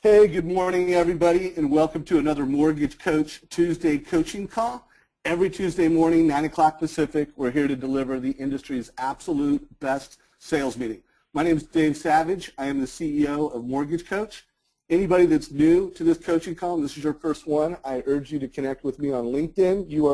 Hey, good morning, everybody, and welcome to another Mortgage Coach Tuesday coaching call. Every Tuesday morning, 9 o'clock Pacific, we're here to deliver the industry's absolute best sales meeting. My name is Dave Savage. I am the CEO of Mortgage Coach. Anybody that's new to this coaching call, and this is your first one, I urge you to connect with me on LinkedIn. You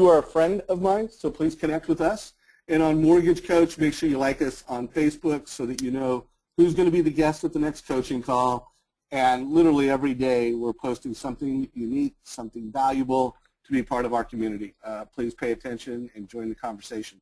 are a friend of mine, so please connect with us. And on Mortgage Coach, make sure you like us on Facebook so that you know who's going to be the guest at the next coaching call. And literally every day we're posting something unique, something valuable to be part of our community. Please pay attention and join the conversation.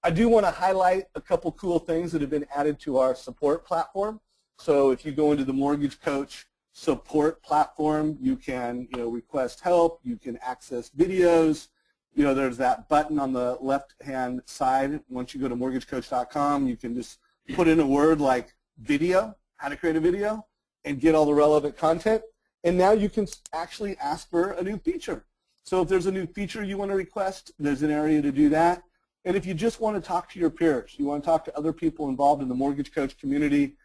I do want to highlight a couple cool things that have been added to our support platform. So if you go into the Mortgage Coach support platform, you can request help, you can access videos. There's that button on the left-hand side. Once you go to mortgagecoach.com, you can just put in a word like video, how to create a video, and get all the relevant content. And now you can actually ask for a new feature. So if there's a new feature you want to request, there's an area to do that. And if you just want to talk to your peers, you want to talk to other people involved in the Mortgage Coach community,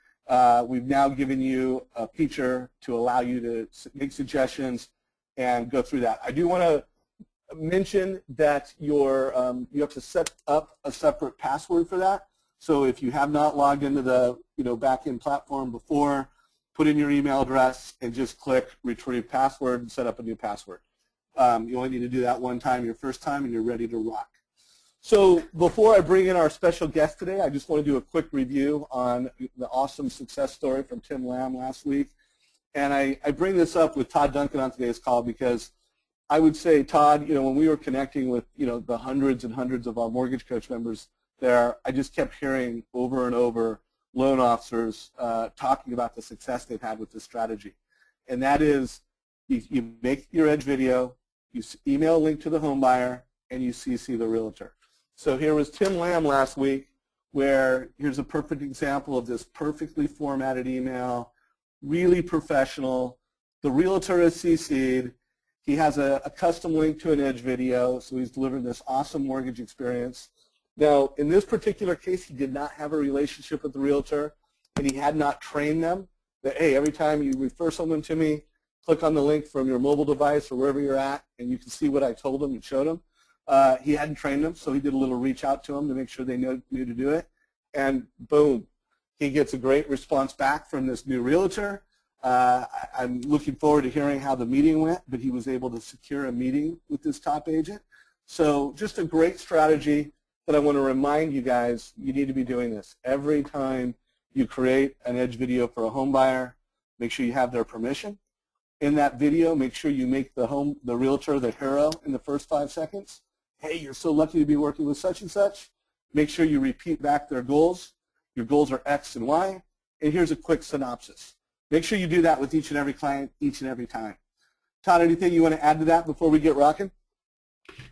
we've now given you a feature to allow you to make suggestions and go through that. I do want to mention that you have to set up a separate password for that. So if you have not logged into the back-end platform before, put in your email address and just click retrieve password and set up a new password. You only need to do that one time, your first time, and you're ready to rock. So before I bring in our special guest today, I just want to do a quick review on the awesome success story from Tim Lamb last week. And I bring this up with Todd Duncan on today's call because I would say, Todd, when we were connecting with the hundreds and hundreds of our Mortgage Coach members there, I just kept hearing over and over loan officers talking about the success they've had with this strategy. And that is you make your edge video, you email a link to the home buyer, and you CC the realtor. So here was Tim Lamb last week where here's a perfect example of this perfectly formatted email, really professional. The realtor is CC'd. He has a custom link to an edge video, so he's delivering this awesome mortgage experience. Now, in this particular case, he did not have a relationship with the realtor, and he had not trained them that, hey, every time you refer someone to me, click on the link from your mobile device or wherever you're at, and you can see what I told him and showed him. He hadn't trained them, so he did a little reach out to them to make sure they knew to do it, and boom, he gets a great response back from this new realtor. I'm looking forward to hearing how the meeting went, but he was able to secure a meeting with this top agent. So just a great strategy. But I want to remind you guys, you need to be doing this. Every time you create an edge video for a home buyer, make sure you have their permission. In that video, make sure you make the realtor the hero in the first 5 seconds. Hey, you're so lucky to be working with such and such. Make sure you repeat back their goals. Your goals are X and Y. And here's a quick synopsis. Make sure you do that with each and every client, each and every time. Todd, anything you want to add to that before we get rocking?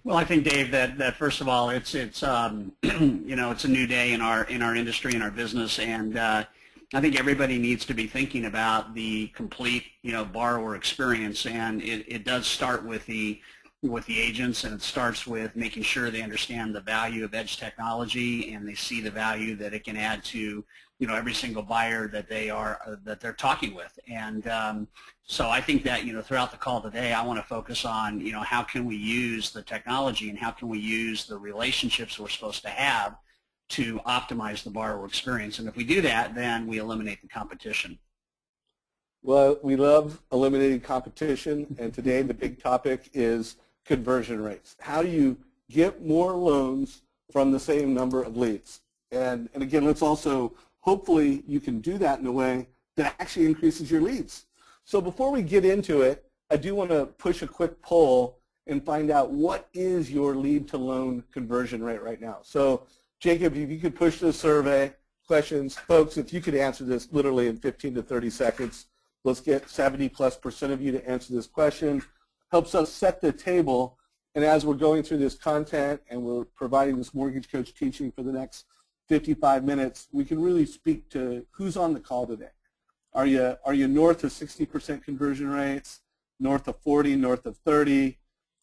Well, I think, Dave, that first of all, it's it's a new day in our industry, in our business, and I think everybody needs to be thinking about the complete borrower experience, and it does start with the agents, and it starts with making sure they understand the value of edge technology and they see the value that it can add to every single buyer that they're talking with. And so I think that throughout the call today, I want to focus on how can we use the technology and how can we use the relationships we're supposed to have to optimize the borrower experience. And if we do that, then we eliminate the competition. Well, we love eliminating competition, and today the big topic is conversion rates. How do you get more loans from the same number of leads? And again, let's also, hopefully you can do that in a way that actually increases your leads. So before we get into it, I do want to push a quick poll and find out what is your lead to loan conversion rate right now. So Jacob, if you could push the survey questions, folks, if you could answer this literally in 15 to 30 seconds, let's get 70+% of you to answer this question. Helps us set the table, and as we're going through this content and we're providing this Mortgage Coach teaching for the next 55 minutes, we can really speak to who's on the call today. Are you north of 60% conversion rates, north of 40, north of 30,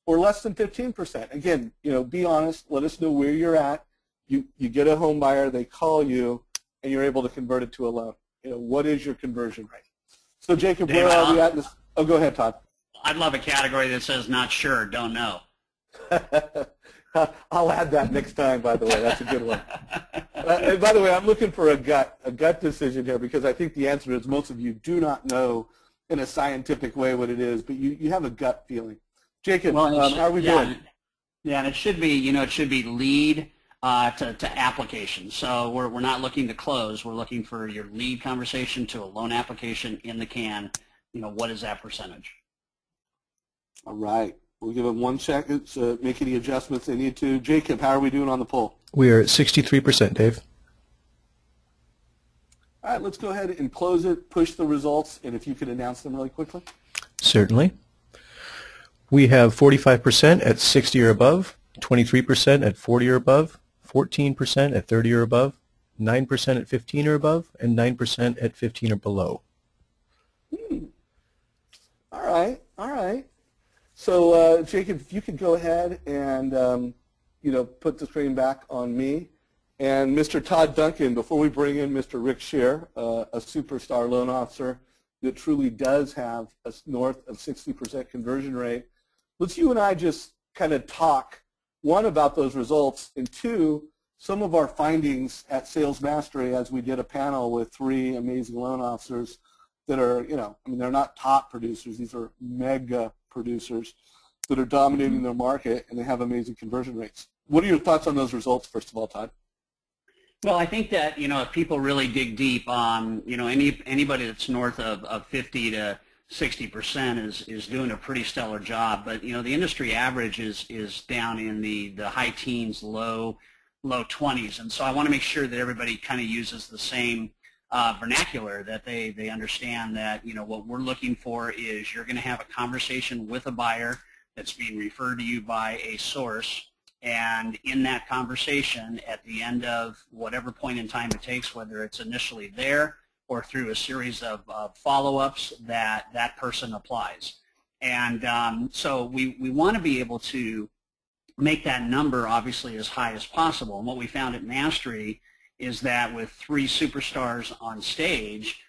or less than 15%? Again, be honest. Let us know where you're at. You get a home buyer, they call you, and you're able to convert it to a loan. What is your conversion rate? So Jacob, Dave, where are we at in this? Oh, go ahead, Todd. I'd love a category that says not sure, don't know. I'll add that next time, by the way. That's a good one. And by the way, I'm looking for a gut decision here, because I think the answer is most of you do not know in a scientific way what it is, but you have a gut feeling. Jacob, Well, how are we doing? Yeah, and it should be, it should be lead to application. So we're not looking to close. We're looking for your lead conversation to a loan application in the can. What is that percentage? All right. We'll give them 1 second to make any adjustments they need to. Jacob, how are we doing on the poll? We are at 63%, Dave. All right, let's go ahead and close it, push the results, and if you could announce them really quickly. Certainly. We have 45% at 60 or above, 23% at 40 or above, 14% at 30 or above, 9% at 15 or above, and 9% at 15 or below. All right, all right. So, Jacob, if you could go ahead and, put the screen back on me. And Mr. Todd Duncan, before we bring in Mr. Rick Scherer, a superstar loan officer that truly does have a north of 60% conversion rate, let's you and I just kind of talk, one, about those results, and two, some of our findings at Sales Mastery as we did a panel with 3 amazing loan officers that are, they're not top producers. These are mega producers that are dominating their market, and they have amazing conversion rates. What are your thoughts on those results, first of all, Todd? Well, I think that, if people really dig deep on, anybody that's north of 50 to 60% is doing a pretty stellar job. But, the industry average is down in the high teens, low 20s. And so I want to make sure that everybody kind of uses the same vernacular, that they understand that, what we're looking for is you're going to have a conversation with a buyer that's being referred to you by a source. And in that conversation, at the end of whatever point in time it takes, whether it's initially there or through a series of follow-ups, that person applies. And so we want to be able to make that number obviously as high as possible. And what we found at Mastery is that with 3 superstars on stage,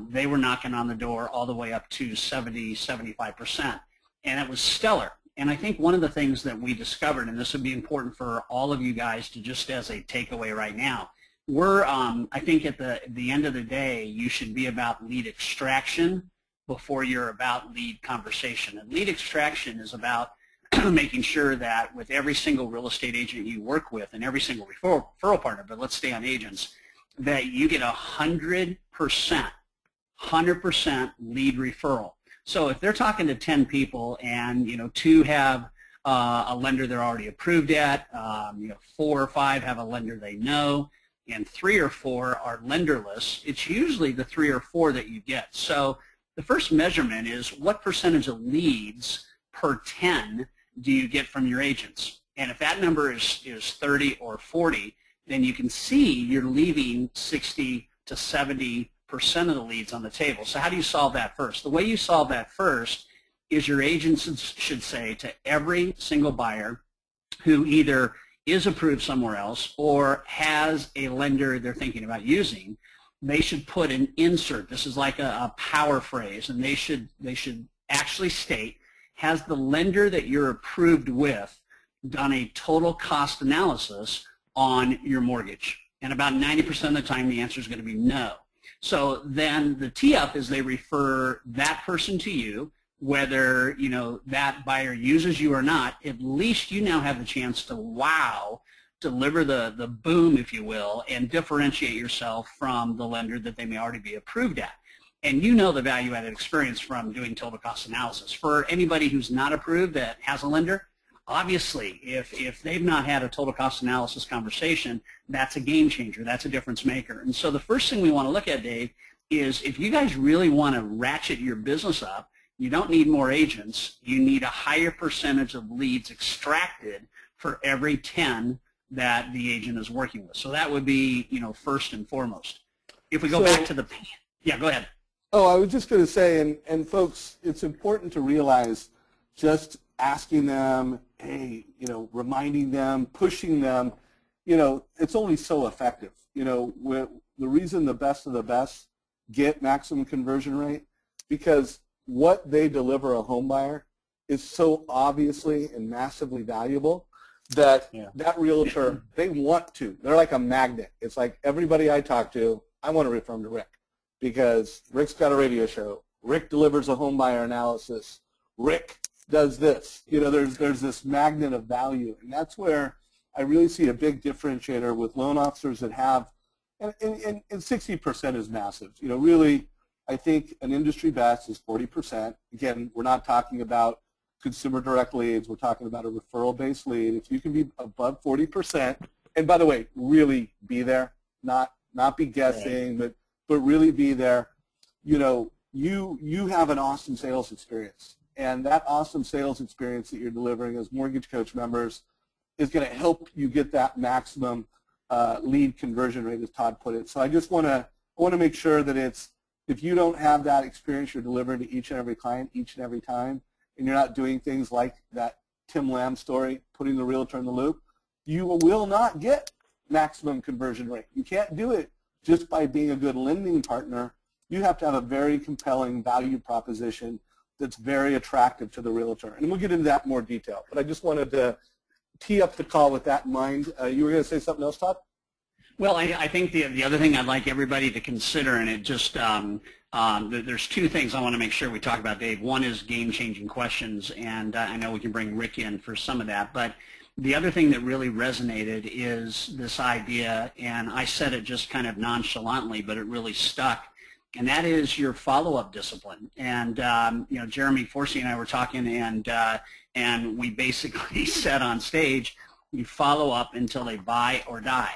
they were knocking on the door all the way up to 70, 75%. And it was stellar. And I think one of the things that we discovered, and this would be important for all of you guys to just as a takeaway right now, I think at the end of the day, you should be about lead extraction before you're about lead conversation. And lead extraction is about making sure that with every single real estate agent you work with and every single referral partner, but let's stay on agents, that you get 100% lead referral. So if they're talking to 10 people and 2 have a lender they're already approved at, 4 or 5 have a lender they know, and 3 or 4 are lenderless, it's usually the 3 or 4 that you get. So the first measurement is what percentage of leads per 10 do you get from your agents? And if that number is 30 or 40, then you can see you're leaving 60 to 70% of the leads on the table. So how do you solve that first? The way you solve that first is your agents should say to every single buyer who either is approved somewhere else or has a lender they're thinking about using, they should put an insert. This is like a power phrase, and they should actually state, has the lender that you're approved with done a total cost analysis on your mortgage? And about 90% of the time the answer is going to be no. So then the tee-up is they refer that person to you, whether that buyer uses you or not. At least you now have the chance to deliver the boom, if you will, and differentiate yourself from the lender that they may already be approved at. And the value-added experience from doing total cost analysis. For anybody who's not approved that has a lender, obviously, if they've not had a total cost analysis conversation, that's a game changer. That's a difference maker. And so the first thing we want to look at, Dave, is if you guys really want to ratchet your business up, you don't need more agents. You need a higher percentage of leads extracted for every 10 that the agent is working with. So that would be, first and foremost. If we go back to the, yeah, go ahead. Oh, I was just going to say, and folks, it's important to realize just asking them, hey, reminding them, pushing them, it's only so effective. The reason the best of the best get maximum conversion rate because what they deliver a home buyer is so obviously and massively valuable that that realtor, they want to. They're like a magnet. It's like everybody I talk to, I want to refer them to Rick because Rick's got a radio show. Rick delivers a home buyer analysis. Rick does this. You know, there's this magnet of value, and that's where I really see a big differentiator with loan officers that have, and 60% is massive. You know, really, I think an industry best is 40%. Again, we're not talking about consumer direct leads. We're talking about a referral-based lead. If you can be above 40%, and by the way, really be there, not be guessing, but really be there. You know, you have an awesome sales experience, and that awesome sales experience that you're delivering as Mortgage Coach members is going to help you get that maximum lead conversion rate, as Todd put it. So I just want to make sure that it's, if you don't have that experience you're delivering to each and every client each and every time, and you're not doing things like that Tim Lamb story, putting the realtor in the loop, you will not get maximum conversion rate. You can't do it just by being a good lending partner. You have to have a very compelling value proposition that's very attractive to the realtor. And we'll get into that in more detail. But I just wanted to tee up the call with that in mind. You were going to say something else, Todd? Well, I think the other thing I'd like everybody to consider, and it just there's two things I want to make sure we talk about, Dave. One is game-changing questions, and I know we can bring Rick in for some of that. But the other thing that really resonated is this idea, and I said it just kind of nonchalantly, but it really stuck, and that is your follow-up discipline. And you know, Jeremy Forsey and I were talking, and we basically said on stage, you follow up until they buy or die.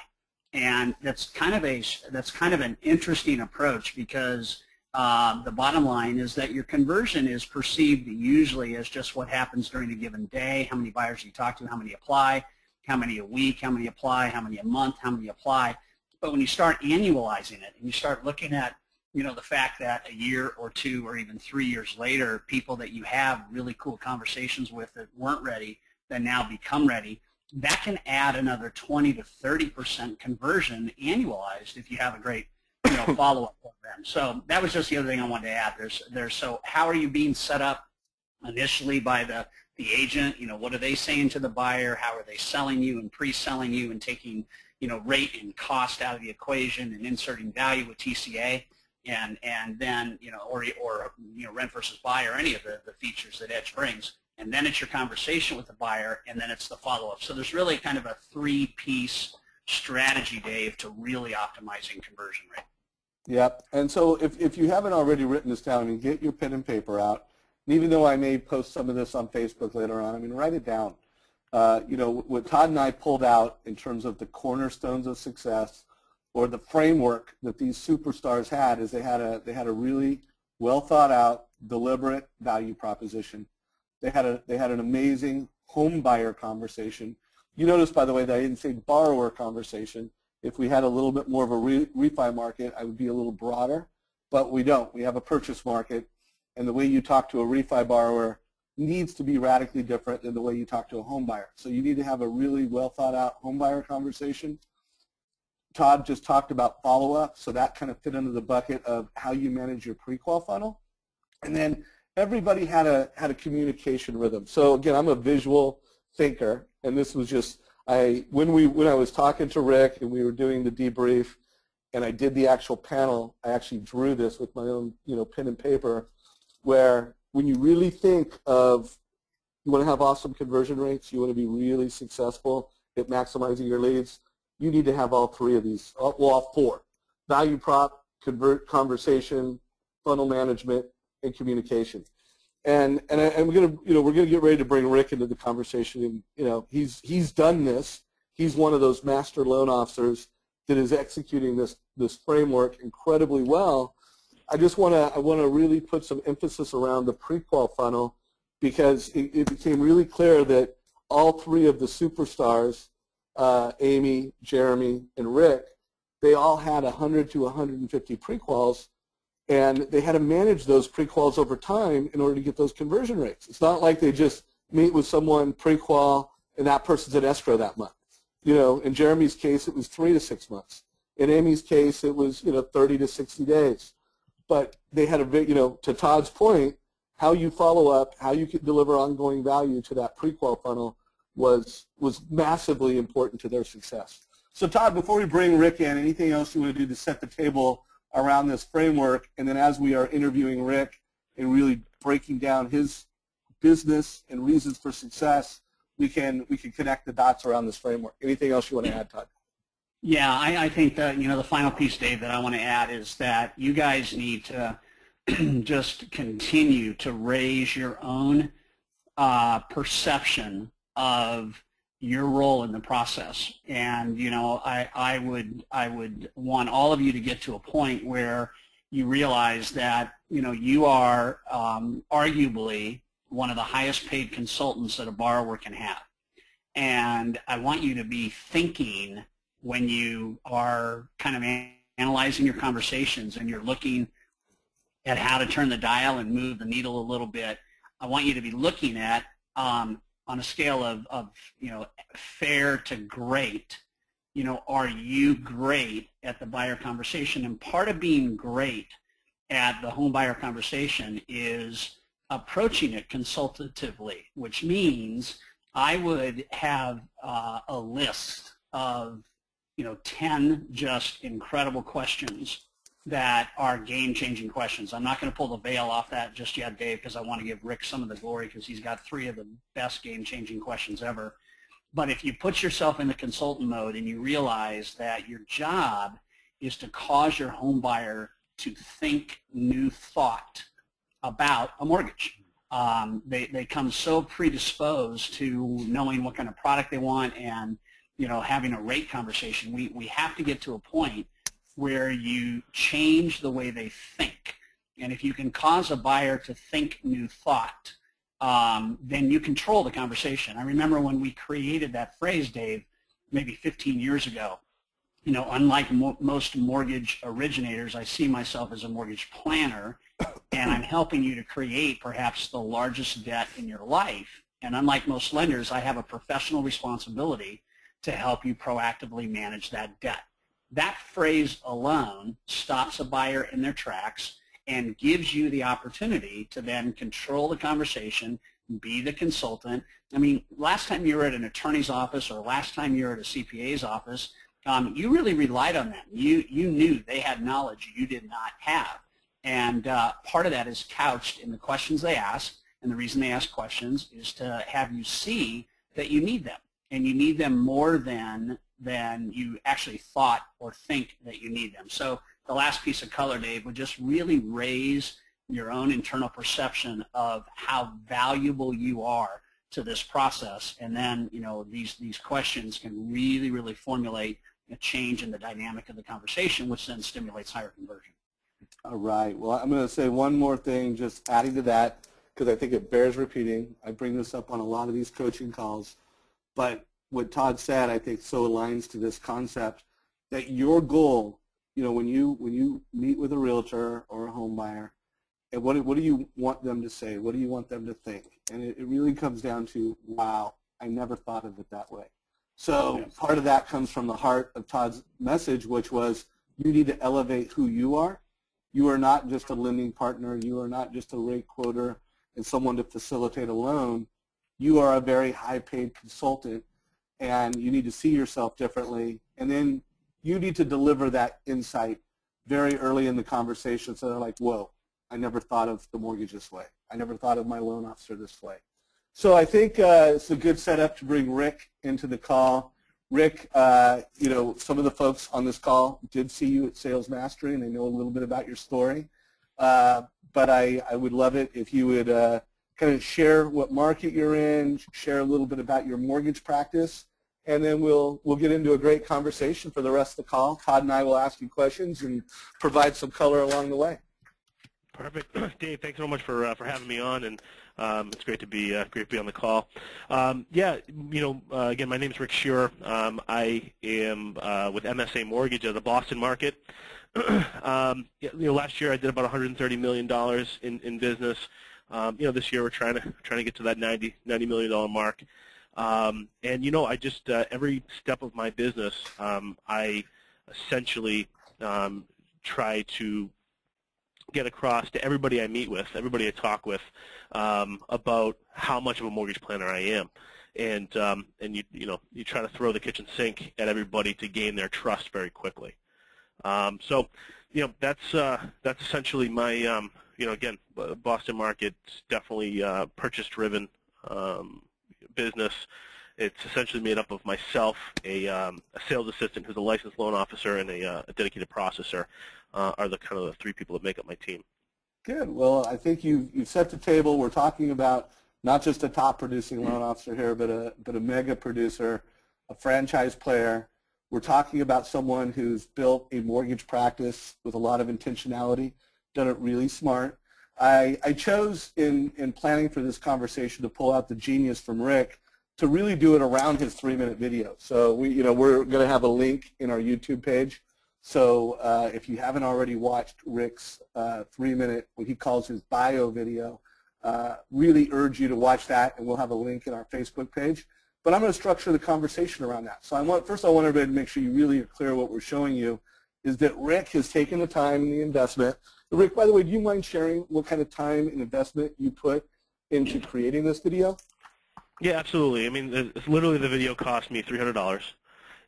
And that's kind of an interesting approach, because the bottom line is that your conversion is perceived usually as just what happens during a given day, how many buyers you talk to, how many apply, how many a week, how many apply, how many a month, how many apply. But when you start annualizing it and you start looking at, you know, the fact that a year or two or even 3 years later, people that you have really cool conversations with that weren't ready, that now become ready, that can add another 20 to 30% conversion annualized if you have a great, you know, follow-up program. So that was just the other thing I wanted to add. So how are you being set up initially by the agent? You know, what are they saying to the buyer? How are they selling you and pre-selling you and taking, you know, rate and cost out of the equation and inserting value with TCA? And then, you know, or you know, rent versus buy, or any of the features that Edge brings. And then it's your conversation with the buyer, and then it's the follow-up. So there's really kind of a three-piece strategy, Dave, to really optimizing conversion rate. Yep. And so if you haven't already written this down, and get your pen and paper out, and even though I may post some of this on Facebook later on, I mean, write it down. You know, what Todd and I pulled out in terms of the cornerstones of success, or the framework that these superstars had, is they had a really well thought out, deliberate value proposition. They had an amazing home buyer conversation. You notice, by the way, that I didn't say borrower conversation. If we had a little bit more of a refi market, I would be a little broader, but we don't. We have a purchase market, and the way you talk to a refi borrower needs to be radically different than the way you talk to a home buyer. So you need to have a really well thought out home buyer conversation. Todd just talked about follow-up, so that kind of fit under the bucket of how you manage your pre-qual funnel. And then everybody had a communication rhythm. So again, I'm a visual thinker, and this was just, when I was talking to Rick and we were doing the debrief, and I did the actual panel, I actually drew this with my own, you know, pen and paper, where when you really think of, you want to have awesome conversion rates, you want to be really successful at maximizing your leads, you need to have all three of these, well, all four: value prop, conversation, funnel management, and communication. And we're gonna get ready to bring Rick into the conversation. And you know, he's done this. He's one of those master loan officers that is executing this framework incredibly well. I want to really put some emphasis around the pre-qual funnel, because it became really clear that all three of the superstars, Amy, Jeremy, and Rick, they all had 100 to 150 pre-quals, and they had to manage those pre-quals over time in order to get those conversion rates. It's not like they just meet with someone pre-qual and that person's in escrow that month. You know, in Jeremy's case, it was 3 to 6 months. In Amy's case, it was, you know, 30 to 60 days. but they had to Todd's point, how you follow up, how you can deliver ongoing value to that pre-qual funnel was massively important to their success. So Todd, before we bring Rick in, anything else you want to do to set the table around this framework? And then as we are interviewing Rick and really breaking down his business and reasons for success, we can connect the dots around this framework. Anything else you want to add, Todd? Yeah, I think that, the final piece, Dave, that I want to add is that you guys need to just continue to raise your own perception of your role in the process. And, I would want all of you to get to a point where you realize that, you are arguably one of the highest paid consultants that a borrower can have. And I want you to be thinking when you are kind of analyzing your conversations and you're looking at how to turn the dial and move the needle a little bit. I want you to be looking at, on a scale of fair to great, are you great at the buyer conversation? And part of being great at the home buyer conversation is approaching it consultatively, which means I would have a list of 10 just incredible questions that are game-changing questions. I'm not going to pull the veil off that just yet, Dave, because I want to give Rick some of the glory because he's got 3 of the best game-changing questions ever. But if you put yourself in the consultant mode and you realize that your job is to cause your home buyer to think new thought about a mortgage. They come so predisposed to knowing what kind of product they want and having a rate conversation. We have to get to a point where you change the way they think. And if you can cause a buyer to think new thought, then you control the conversation. I remember when we created that phrase, Dave, maybe 15 years ago, unlike most mortgage originators, I see myself as a mortgage planner, and I'm helping you to create perhaps the largest debt in your life. And unlike most lenders, I have a professional responsibility to help you proactively manage that debt. That phrase alone stops a buyer in their tracks and gives you the opportunity to then control the conversation, be the consultant. I mean, last time you were at an attorney's office or last time you were at a CPA's office, you really relied on them. You knew they had knowledge you did not have. And part of that is couched in the questions they ask, and the reason they ask questions is to have you see that you need them. And you need them more than you actually thought or think that you need them. So the last piece of color, Dave, would just really raise your own internal perception of how valuable you are to this process. And then, these questions can really, really formulate a change in the dynamic of the conversation, which then stimulates higher conversion. All right. Well, I'm going to say one more thing, just adding to that, because I think it bears repeating. I bring this up on a lot of these coaching calls. But what Todd said, I think, so aligns to this concept that your goal, when you meet with a realtor or a home buyer, and what do you want them to say? What do you want them to think? And it really comes down to, wow, I never thought of it that way. So part of that comes from the heart of Todd's message, which was you need to elevate who you are. You are not just a lending partner. You are not just a rate quoter and someone to facilitate a loan. You are a very high-paid consultant, and you need to see yourself differently. And then you need to deliver that insight very early in the conversation so they're like, whoa, I never thought of the mortgage this way. I never thought of my loan officer this way. So I think it's a good setup to bring Rick into the call. Rick, some of the folks on this call did see you at Sales Mastery, and they know a little bit about your story. But I would love it if you would kind of share what market you're in, share a little bit about your mortgage practice, and then we'll get into a great conversation for the rest of the call. Todd and I will ask you questions and provide some color along the way. Perfect, Dave. Thanks so much for having me on, and it's great to be on the call. Again, my name is Rick Scherer. I am with MSA Mortgage of the Boston market. Last year I did about $130 million in business. This year we're trying to get to that $90 million mark. I just every step of my business, I essentially try to get across to everybody I meet with, everybody I talk with, about how much of a mortgage planner I am. And you try to throw the kitchen sink at everybody to gain their trust very quickly. So that's essentially my again, Boston market's definitely purchase-driven business. It's essentially made up of myself, a sales assistant who's a licensed loan officer, and a dedicated processor are the kind of the three people that make up my team. Good. Well, I think you've set the table. We're talking about not just a top producing loan officer here, but a mega producer, a franchise player. We're talking about someone who's built a mortgage practice with a lot of intentionality, done it really smart. I chose in planning for this conversation to pull out the genius from Rick to really do it around his 3-minute video. So we're going to have a link in our YouTube page. So if you haven't already watched Rick's 3-minute, what he calls his bio video, really urge you to watch that, and we'll have a link in our Facebook page. But I'm going to structure the conversation around that. So first I want everybody to make sure you really are clear what we're showing you is that Rick has taken the time and the investment. Rick, by the way, do you mind sharing what kind of time and investment you put into creating this video? Yeah, absolutely. I mean, literally the video cost me $300,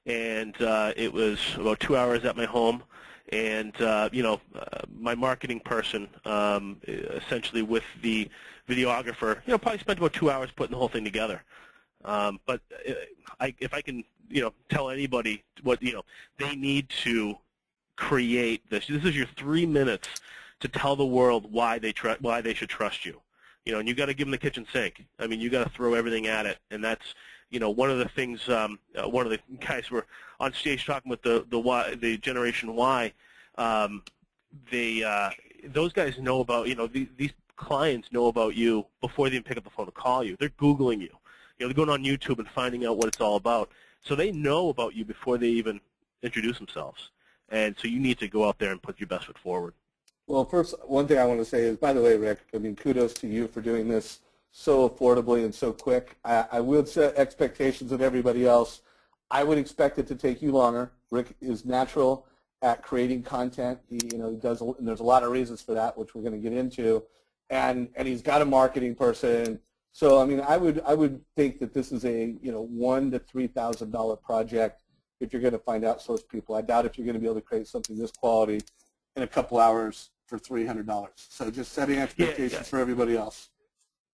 and it was about 2 hours at my home. And my marketing person, essentially with the videographer, probably spent about 2 hours putting the whole thing together. But if I can, tell anybody what they need to create this. This is your 3 minutes to tell the world why they should trust you. And you got to give them the kitchen sink. I mean, you got to throw everything at it, and that's one of the things. One of the guys were on stage talking with the Generation Y. Those guys know about these clients know about you before they even pick up the phone to call you. They're Googling you. They're going on YouTube and finding out what it's all about. So they know about you before they even introduce themselves. And so you need to go out there and put your best foot forward. Well, first, one thing I want to say is, by the way, Rick, I mean, kudos to you for doing this so affordably and so quick. I would set expectations of everybody else. I would expect it to take you longer. Rick is natural at creating content. He does, and there's a lot of reasons for that, which we're going to get into. And he's got a marketing person. So, I mean, I would think that this is a $1,000 to $3,000 project if you're going to find outsource people. I doubt if you're going to be able to create something this quality in a couple hours for $300. So just setting expectations for everybody else.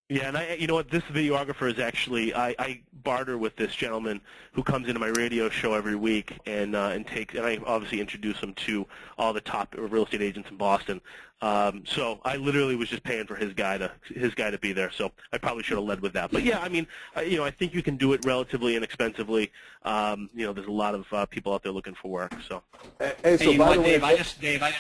Yeah, and you know what? This videographer is actually I barter with this gentleman who comes into my radio show every week and I obviously introduce him to all the top real estate agents in Boston. So I literally was just paying for his guy to be there. So I probably should have led with that. But yeah, I mean, I think you can do it relatively inexpensively. There's a lot of people out there looking for work. So hey, so by the way, Dave, I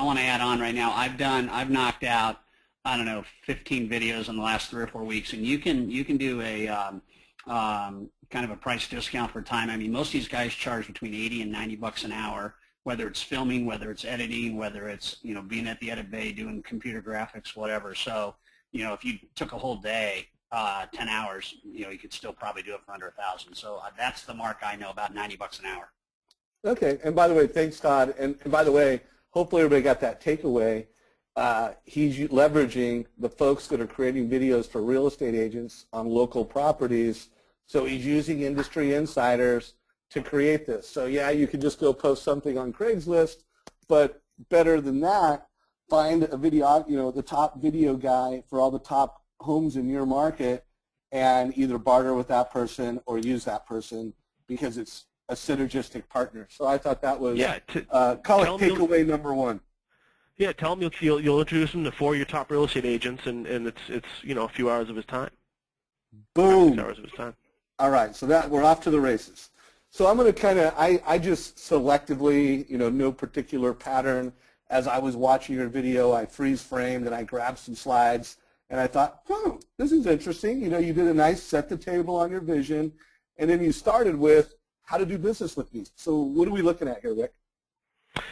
want to add on right now. I've knocked out, I don't know, 15 videos in the last 3 or 4 weeks, and you can do a kind of a price discount for time. I mean, most of these guys charge between $80 and $90 an hour, whether it's filming, whether it's editing, whether it's being at the edit bay, doing computer graphics, whatever. So if you took a whole day, 10 hours, you could still probably do it for under $1,000. So that's the mark I know, about $90 an hour. Okay, and by the way, thanks, Todd. And by the way, hopefully everybody got that takeaway. He's leveraging the folks that are creating videos for real estate agents on local properties. So he's using industry insiders to create this. So yeah, you could just go post something on Craigslist, but better than that, find a video, the top video guy for all the top homes in your market, and either barter with that person or use that person because it's a synergistic partner. So I thought that was call it takeaway number one. Yeah, tell him you'll introduce him to 4 of your top real estate agents, and it's a few hours of his time. Boom. 6 hours of his time. All right, so that we're off to the races. So I'm going to I just selectively, no particular pattern. As I was watching your video, I freeze framed and I grabbed some slides, and I thought, oh, this is interesting. You did a nice set the table on your vision, and then you started with how to do business with me. So what are we looking at here, Rick?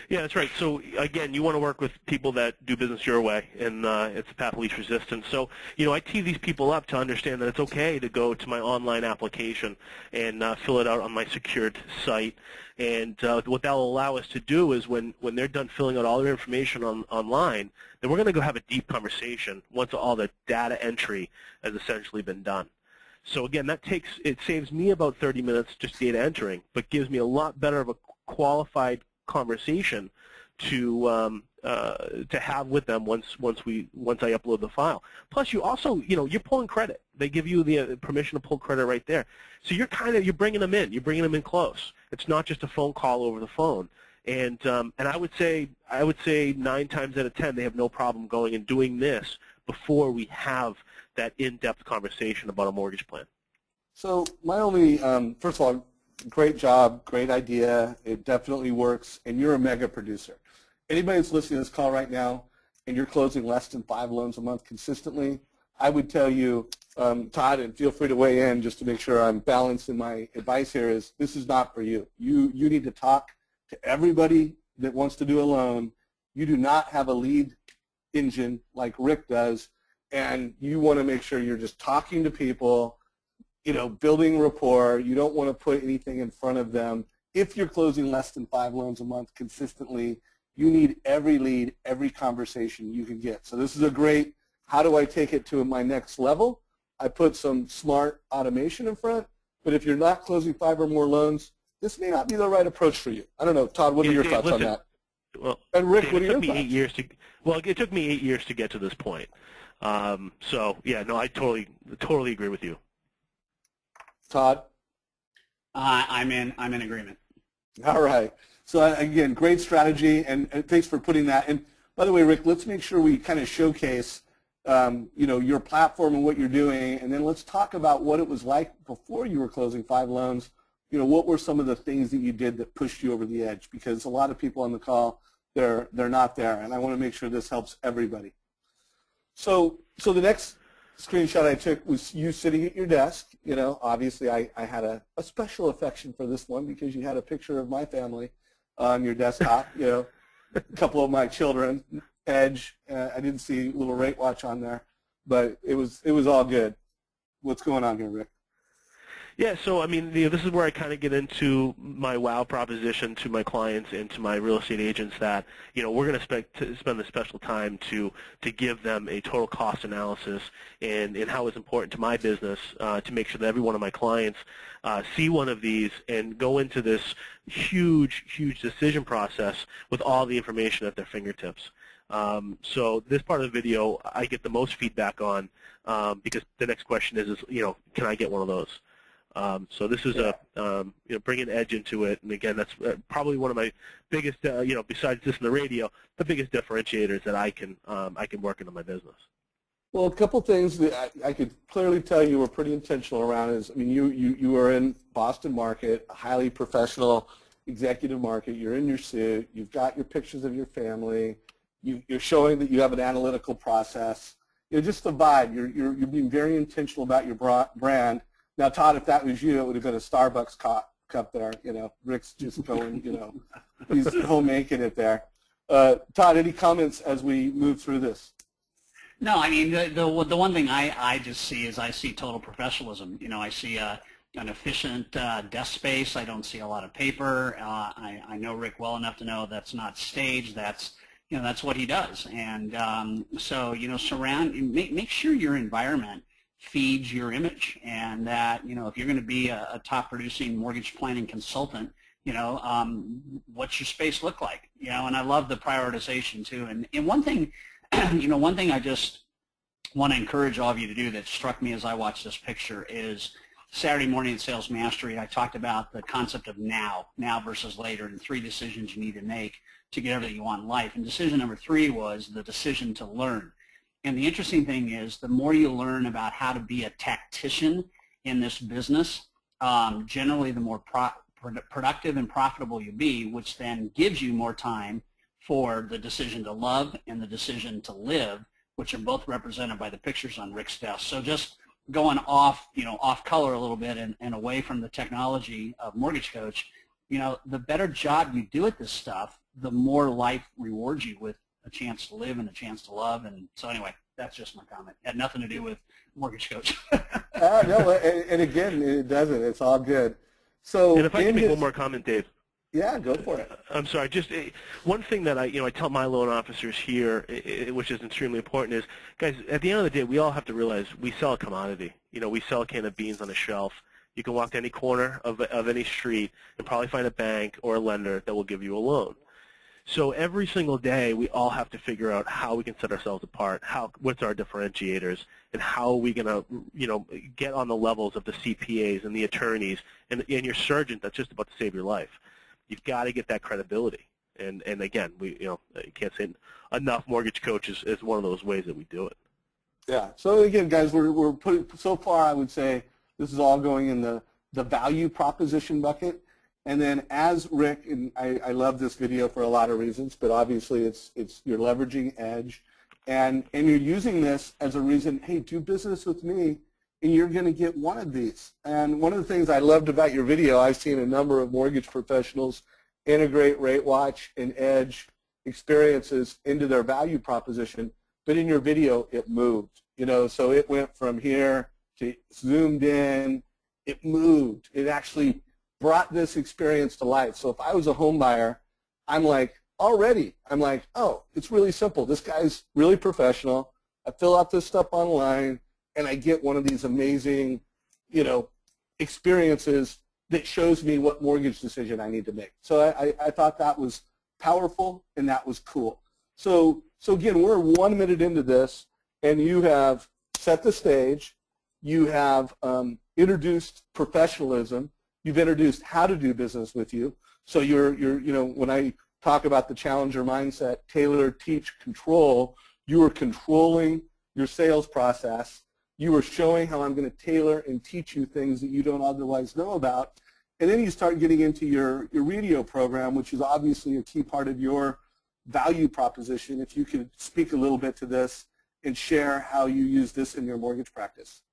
Yeah, that's right. So again, you want to work with people that do business your way, and it's the path of least resistance. So, I tee these people up to understand that it's okay to go to my online application and fill it out on my secured site. And what that will allow us to do is when they're done filling out all their information online, then we're going to go have a deep conversation once all the data entry has essentially been done. So again, it saves me about 30 minutes just data entering, but gives me a lot better of a qualified conversation to have with them once I upload the file. Plus, you also you're pulling credit. They give you the permission to pull credit right there. So you're bringing them in. You're bringing them in close. It's not just a phone call over the phone. And I would say 9 times out of 10 they have no problem going and doing this before we have that in-depth conversation about a mortgage plan. So my only, first of all, great job, great idea. It definitely works, and you're a mega producer. Anybody that's listening to this call right now and you're closing less than 5 loans a month consistently, I would tell you, Todd, and feel free to weigh in just to make sure I'm balanced in my advice here, is this is not for you. You need to talk to everybody that wants to do a loan. You do not have a lead engine like Rick does, and you want to make sure you're just talking to people, building rapport. You don't want to put anything in front of them. If you're closing less than 5 loans a month consistently, you need every lead, every conversation you can get. So this is a great, how do I take it to my next level? I put some smart automation in front, but if you're not closing 5 or more loans, this may not be the right approach for you. I don't know, Todd, what are your thoughts on that? Well, and Rick, Dave, what are your thoughts? It took me 8 years to get to this point. So yeah, no, I totally agree with you. Todd? I'm in agreement. All right. So again, great strategy, and thanks for putting that. And by the way, Rick, let's make sure we kind of showcase, your platform and what you're doing, and then let's talk about what it was like before you were closing 5 loans. What were some of the things that you did that pushed you over the edge? Because a lot of people on the call, they're not there, and I want to make sure this helps everybody. So the next screenshot I took was you sitting at your desk. Obviously I had a special affection for this one because you had a picture of my family on your desktop, a couple of my children, Edge. I didn't see a little rate watch on there, but it was all good. What's going on here, Rick? Yeah, so I mean, this is where I kind of get into my wow proposition to my clients and to my real estate agents that, we're going to spend the special time to give them a total cost analysis and how it's important to my business to make sure that every one of my clients see one of these and go into this huge decision process with all the information at their fingertips. So this part of the video I get the most feedback on because the next question is can I get one of those? So this is bringing edge into it, and again, that's probably one of my biggest, besides this in the radio, the biggest differentiators that I can work into my business. Well, a couple things that I could clearly tell you were pretty intentional around is, you are in Boston market, a highly professional executive market. You're in your suit. You've got your pictures of your family. You're showing that you have an analytical process. Just the vibe. You're being very intentional about your brand. Now, Todd, if that was you, it would have been a Starbucks cup there. Rick's just going, he's home-making it there. Todd, any comments as we move through this? No, I mean, the one thing I just see is I see total professionalism. I see an efficient desk space. I don't see a lot of paper. I know Rick well enough to know that's not staged. That's what he does. And so, make sure your environment feeds your image, and that if you're going to be a top producing mortgage planning consultant, what's your space look like? And I love the prioritization too. And one thing, one thing I just want to encourage all of you to do that struck me as I watched this picture is Saturday morning at Sales Mastery. I talked about the concept of now versus later, and 3 decisions you need to make to get everything you want in life. And decision number 3 was the decision to learn. And the interesting thing is, the more you learn about how to be a tactician in this business, generally the more productive and profitable you'll be, which then gives you more time for the decision to love and the decision to live, which are both represented by the pictures on Rick's desk. So just going off, off color a little bit and away from the technology of Mortgage Coach, the better job you do at this stuff, the more life rewards you with a chance to live and a chance to love. And so anyway, that's just my comment. It had nothing to do with mortgage coach. No, and again, it doesn't. It's all good. So, and if I can make one more comment, Dave. Yeah, go for it. I'm sorry. Just one thing that I tell my loan officers here, which is extremely important, is, guys, at the end of the day, we all have to realize we sell a commodity. We sell a can of beans on a shelf. You can walk to any corner of any street and probably find a bank or a lender that will give you a loan. So every single day, we all have to figure out how we can set ourselves apart, what's our differentiators, and how are we going to, get on the levels of the CPAs and the attorneys and your surgeon that's just about to save your life. You've got to get that credibility. And again, you can't say enough. Mortgage coaches is one of those ways that we do it. Yeah. So again, guys, we're putting, so far I would say this is all going in the value proposition bucket. And then as Rick, and I love this video for a lot of reasons, but obviously it's you're leveraging edge, and you're using this as a reason, hey, do business with me, and you're going to get one of these. And one of the things I loved about your video, I've seen a number of mortgage professionals integrate RateWatch and edge experiences into their value proposition, but in your video it moved. So it went from here to zoomed in, it moved, it actually brought this experience to life. So if I was a home buyer, I'm like, oh, it's really simple. This guy's really professional. I fill out this stuff online, and I get one of these amazing, experiences that shows me what mortgage decision I need to make. So I thought that was powerful, and that was cool. So again, we're 1 minute into this, and you have set the stage. You have introduced professionalism. You've introduced how to do business with you. So you're when I talk about the challenger mindset, tailor, teach, control, you are controlling your sales process. You are showing how I'm going to tailor and teach you things that you don't otherwise know about. And then you start getting into your radio program, which is obviously a key part of your value proposition. If you could speak a little bit to this and share how you use this in your mortgage practice.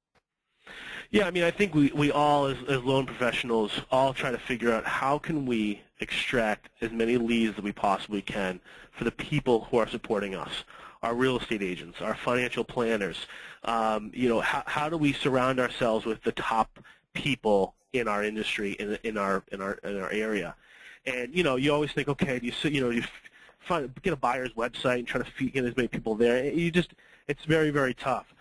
Yeah, I think we all, as loan professionals, all try to figure out how can we extract as many leads as we possibly can for the people who are supporting us, our real estate agents, our financial planners. How do we surround ourselves with the top people in our industry, in our area? And you always think, okay, you get a buyer's website and try to get as many people there. It's very, very tough.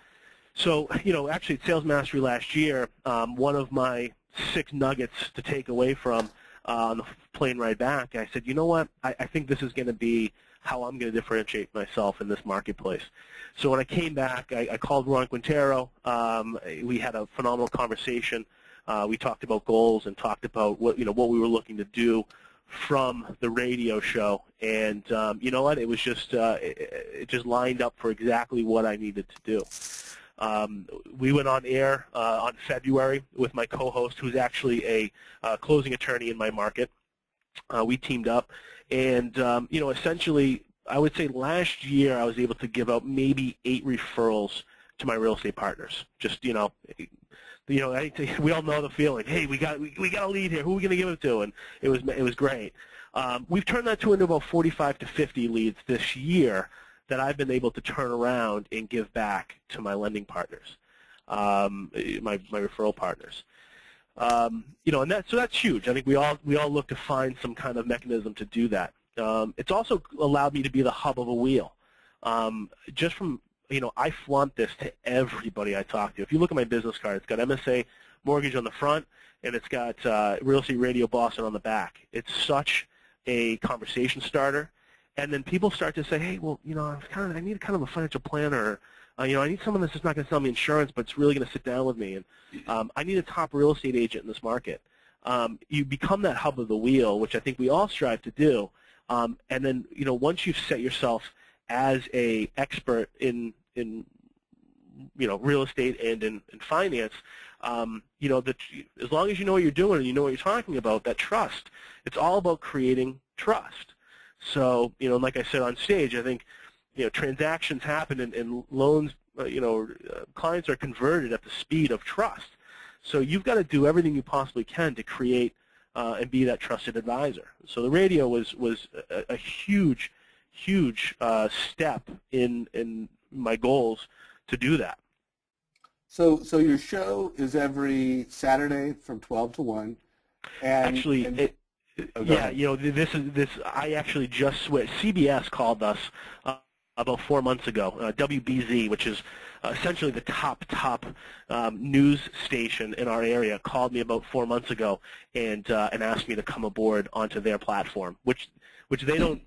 So, actually at Sales Mastery last year, one of my 6 nuggets to take away from on the plane ride back, I said, you know what, I think this is going to be how I'm going to differentiate myself in this marketplace. So when I came back, I called Ron Quintero. We had a phenomenal conversation. We talked about goals and talked about what we were looking to do from the radio show. And you know what, it was just it just lined up for exactly what I needed to do. We went on air on February with my co-host, who's actually a closing attorney in my market. We teamed up, and essentially, I would say last year I was able to give out maybe 8 referrals to my real estate partners. Just we all know the feeling. Hey, we got a lead here. Who are we going to give it to? And it was great. We've turned that into about 45 to 50 leads this year that I've been able to turn around and give back to my lending partners, my referral partners. And so that's huge. I think we all look to find some kind of mechanism to do that. It's also allowed me to be the hub of a wheel. Just from I flaunt this to everybody I talk to. If you look at my business card, it's got MSA Mortgage on the front, and it's got Real Estate Radio Boston on the back. It's such a conversation starter. And then people start to say, hey, well, I need kind of a financial planner. I need someone that's just not going to sell me insurance, but it's really going to sit down with me. And I need a top real estate agent in this market. You become that hub of the wheel, which I think we all strive to do. And then, once you've set yourself as a expert in real estate and in finance, that as long as you know what you're doing and you know what you're talking about, that trust, it's all about creating trust. So, like I said on stage, I think, transactions happen and loans, clients are converted at the speed of trust. So you've got to do everything you possibly can to create and be that trusted advisor. So the radio was a huge step in my goals to do that. So your show is every Saturday from 12 to 1. And, actually, yeah, you know, this. I actually just switched. CBS called us about 4 months ago. WBZ, which is essentially the top news station in our area, called me about 4 months ago and asked me to come aboard onto their platform, which they don't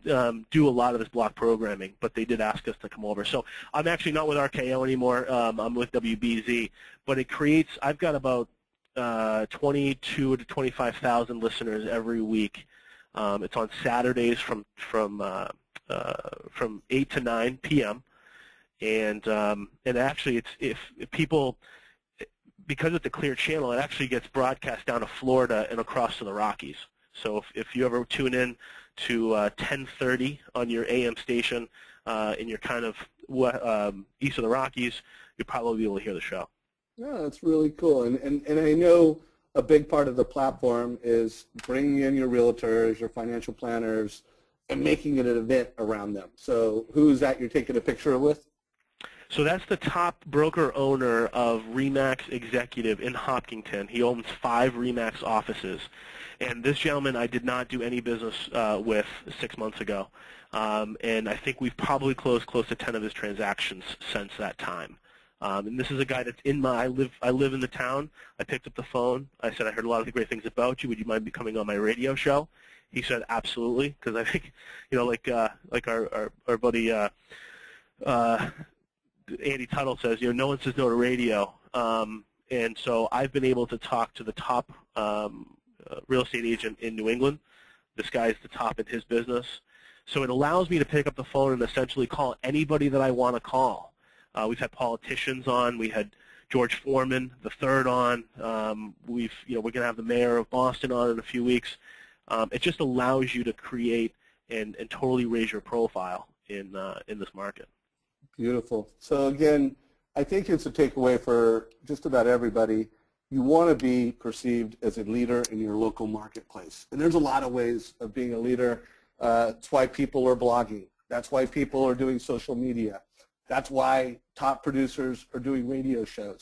do a lot of this block programming, but they did ask us to come over. So I'm actually not with RKO anymore. I'm with WBZ, but it creates. I've got about 22 to 25,000 listeners every week. It's on Saturdays from 8 to 9 p.m. And actually, if people, because it's a clear channel, it actually gets broadcast down to Florida and across to the Rockies. So if you ever tune in to 10:30 on your AM station and you're kind of east of the Rockies, you'll probably be able to hear the show. Yeah, that's really cool. And I know a big part of the platform is bringing in your realtors, your financial planners, and making it an event around them. So who's that you're taking a picture with? So that's the top broker owner of RE/MAX Executive in Hopkinton. He owns 5 RE/MAX offices. And this gentleman I did not do any business with 6 months ago. And I think we've probably closed close to 10 of his transactions since that time. And this is a guy that's in my, I live in the town. I picked up the phone. I said, I heard a lot of great things about you. Would you mind coming on my radio show? He said, absolutely, because I think, you know, like our buddy Andy Tuttle says, you know, no one says no to radio. And so I've been able to talk to the top real estate agent in New England. This guy's the top in his business. So it allows me to pick up the phone and essentially call anybody that I want to call. We've had politicians on. We had George Foreman, the third, on. We're going to have the mayor of Boston on in a few weeks. It just allows you to create and totally raise your profile in this market. Beautiful. So again, I think it's a takeaway for just about everybody. You want to be perceived as a leader in your local marketplace. And there's a lot of ways of being a leader. That's why people are blogging. That's why people are doing social media. That's why top producers are doing radio shows.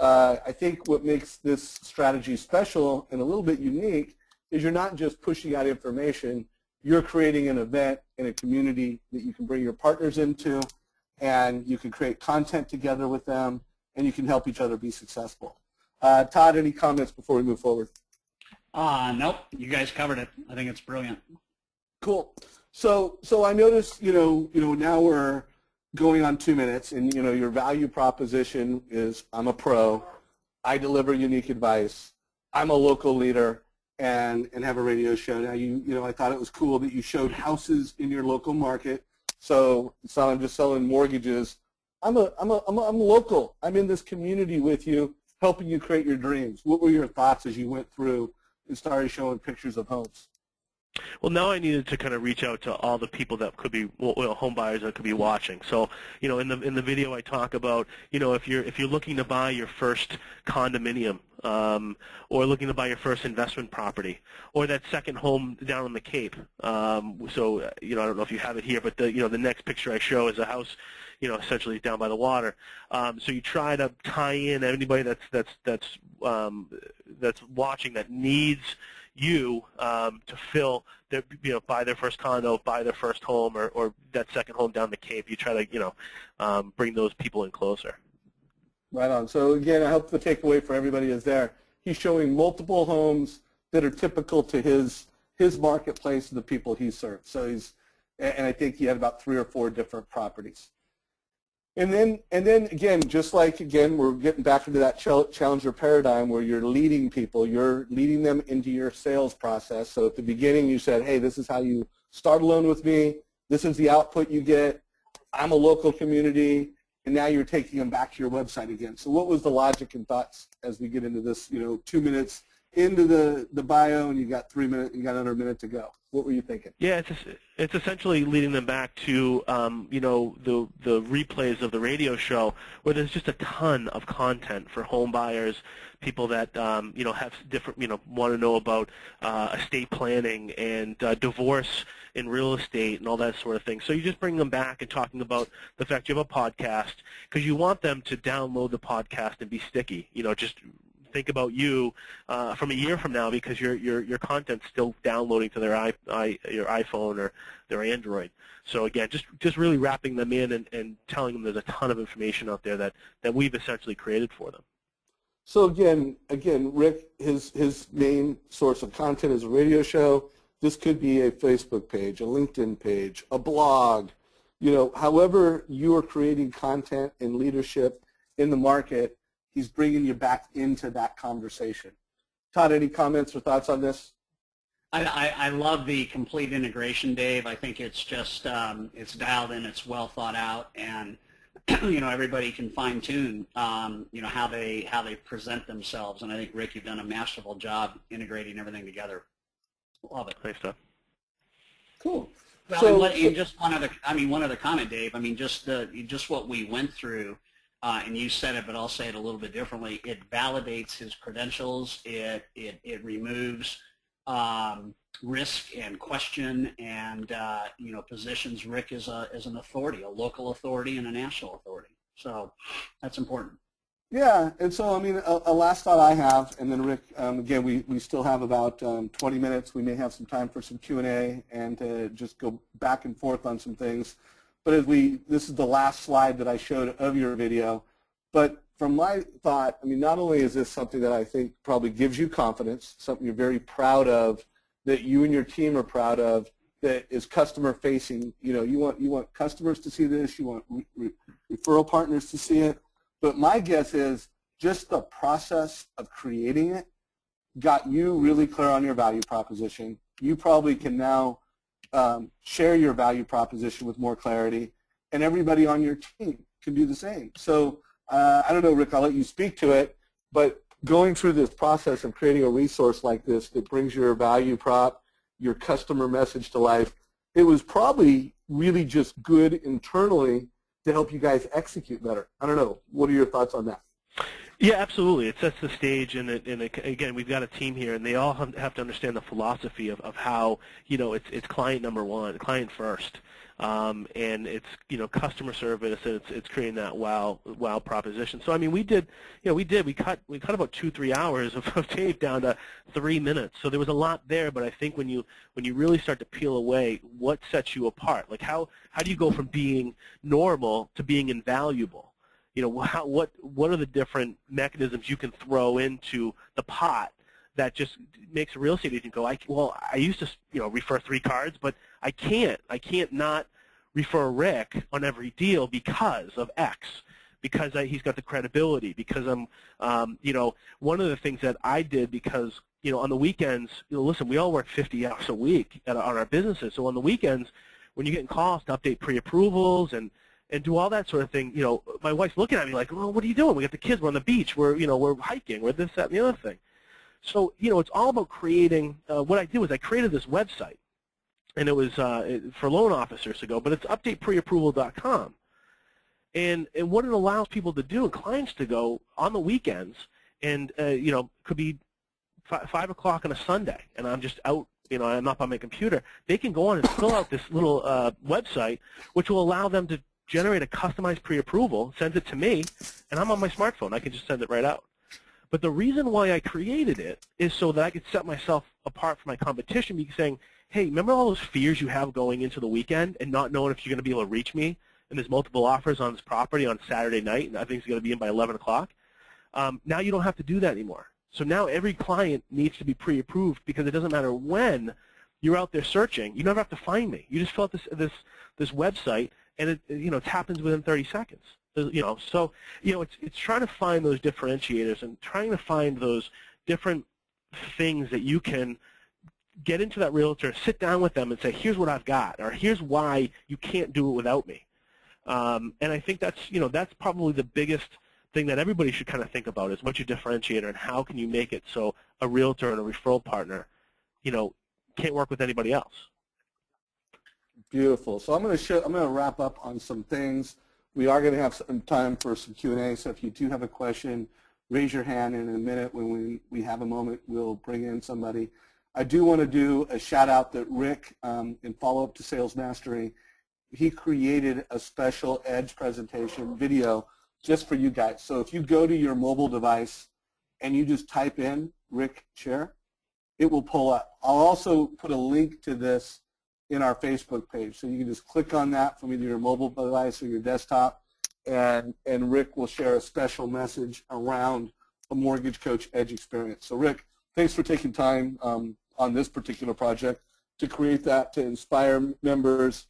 I think what makes this strategy special and a little bit unique is you're not just pushing out information. You're creating an event in a community that you can bring your partners into, and you can create content together with them, and you can help each other be successful. Todd, any comments before we move forward? Nope. You guys covered it. I think it's brilliant. Cool. So I noticed, now we're going on 2 minutes, and your value proposition is I'm a pro, I deliver unique advice, I'm a local leader, and have a radio show. Now I thought it was cool that you showed houses in your local market. So it's not I'm just selling mortgages. I'm local. I'm in this community with you, helping you create your dreams. What were your thoughts as you went through and started showing pictures of homes? Well, now I needed to kind of reach out to all the people that could be, home buyers that could be watching. So, in the video I talk about, if you're looking to buy your first condominium, or looking to buy your first investment property, or that second home down on the Cape. I don't know if you have it here, but the next picture I show is a house, essentially down by the water. So you try to tie in anybody that's watching that needs you to fill their, buy their first condo, buy their first home, or that second home down the Cape. You try to, bring those people in closer. Right on. So again, I hope the takeaway for everybody is there. He's showing multiple homes that are typical to his marketplace and the people he serves. So and I think he had about 3 or 4 different properties. And then again, we're getting back into that challenger paradigm where you're leading people, you're leading them into your sales process. So at the beginning you said, hey, this is how you start a loan with me, this is the output you get, I'm a local community, and now you're taking them back to your website again. So what was the logic and thoughts as we get into this, 2 minutes into the bio, and you got 3 minutes, you got another minute to go? What were you thinking? Yeah, it's essentially leading them back to the replays of the radio show, where there's just a ton of content for home buyers, people that have different want to know about estate planning and divorce in real estate and all that sort of thing. So you just bring them back and talking about the fact you have a podcast, because you want them to download the podcast and be sticky. Just think about you from a year from now, because your content's still downloading to their your iPhone or their Android. So again, just really wrapping them in and telling them there's a ton of information out there that we've essentially created for them. So again, Rick, his main source of content is a radio show. This could be a Facebook page, a LinkedIn page, a blog. However you are creating content and leadership in the market, he's bringing you back into that conversation. Todd, any comments or thoughts on this? I love the complete integration, Dave. I think it's just it's dialed in, it's well thought out, and everybody can fine tune how they present themselves. And I think, Rick, you've done a masterful job integrating everything together. Love it. Thanks, Todd. Cool. Well, and just one other comment, Dave. Just what we went through. And you said it, but I'll say it a little bit differently. It validates his credentials. It removes risk and question, and positions Rick as an authority, a local authority and a national authority. So that's important. Yeah, and so a last thought I have, and then Rick, again, we still have about 20 minutes. We may have some time for some Q&A and to just go back and forth on some things. But this is the last slide that I showed of your video. But from my thought, not only is this something that I think probably gives you confidence, something you're very proud of, that you and your team are proud of, that is customer facing. You want customers to see this, you want referral partners to see it. But my guess is just the process of creating it got you really clear on your value proposition. You probably can now share your value proposition with more clarity, and everybody on your team can do the same. So I don't know, Rick, I'll let you speak to it, but going through this process of creating a resource like this that brings your value prop, your customer message to life, it was probably really just good internally to help you guys execute better. I don't know. What are your thoughts on that? Yeah, absolutely. It sets the stage, and again, we've got a team here, and they all have to understand the philosophy of how it's client number one, client first, and it's customer service, and it's creating that wow proposition. So we cut about 2-3 hours of tape down to 3 minutes. So there was a lot there, but I think when you really start to peel away what sets you apart, like how do you go from being normal to being invaluable? What are the different mechanisms you can throw into the pot that just makes a real estate agent go, I used to refer 3 cards, but I can't not refer Rick on every deal because of X, because he's got the credibility, because I'm one of the things that I did, because on the weekends, listen, we all work 50 hours a week on our businesses, so on the weekends when you're getting calls to update pre-approvals and do all that sort of thing, my wife's looking at me like, well, what are you doing? We got the kids, we're on the beach, we're hiking, we're this, that, and the other thing. So, it's all about creating, what I did was I created this website, and it was for loan officers to go, but it's updatepreapproval.com. And what it allows people to do, and clients to go on the weekends, and, could be 5 o'clock on a Sunday, and I'm just out, I'm not by my computer. They can go on and fill out this little website, which will allow them to generate a customized pre-approval, send it to me, and I'm on my smartphone. I can just send it right out. But the reason why I created it is so that I could set myself apart from my competition, because saying, hey, remember all those fears you have going into the weekend and not knowing if you're going to be able to reach me, and there's multiple offers on this property on Saturday night, and I think it's going to be in by 11 o'clock? Now you don't have to do that anymore. So now every client needs to be pre-approved, because it doesn't matter when you're out there searching. You never have to find me. You just fill out this website, and it happens within 30 seconds. So it's trying to find those differentiators and trying to find those different things that you can get into that realtor, sit down with them and say, here's what I've got, or here's why you can't do it without me. And I think that's probably the biggest thing that everybody should kind of think about, is what's your differentiator and how can you make it so a realtor and a referral partner, can't work with anybody else. Beautiful. So I'm going to wrap up on some things. We are going to have some time for some Q&A. So if you do have a question, raise your hand, and in a minute when we have a moment, we'll bring in somebody. I do want to do a shout out that Rick, in follow-up to Sales Mastery, he created a special Edge presentation video just for you guys. So if you go to your mobile device and you just type in Rick Scherer, it will pull up. I'll also put a link to this in our Facebook page. So you can just click on that from either your mobile device or your desktop, and Rick will share a special message around a Mortgage Coach Edge experience. So Rick, thanks for taking time on this particular project to create that, to inspire members,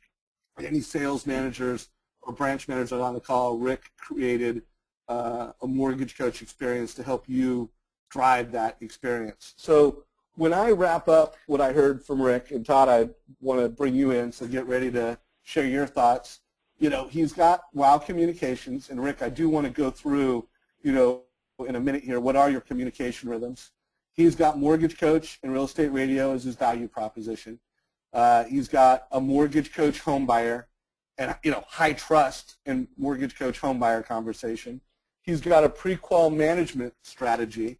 any sales managers or branch managers on the call. Rick created a Mortgage Coach experience to help you drive that experience. So when I wrap up what I heard from Rick, and Todd, I want to bring you in, so get ready to share your thoughts. You know, he's got WOW Communications, and Rick, I do want to go through, you know, in a minute here, what are your communication rhythms? He's got Mortgage Coach and Real Estate Radio as his value proposition. He's got a Mortgage Coach home buyer and, you know, high trust and Mortgage Coach home buyer conversation. He's got a pre-qual management strategy,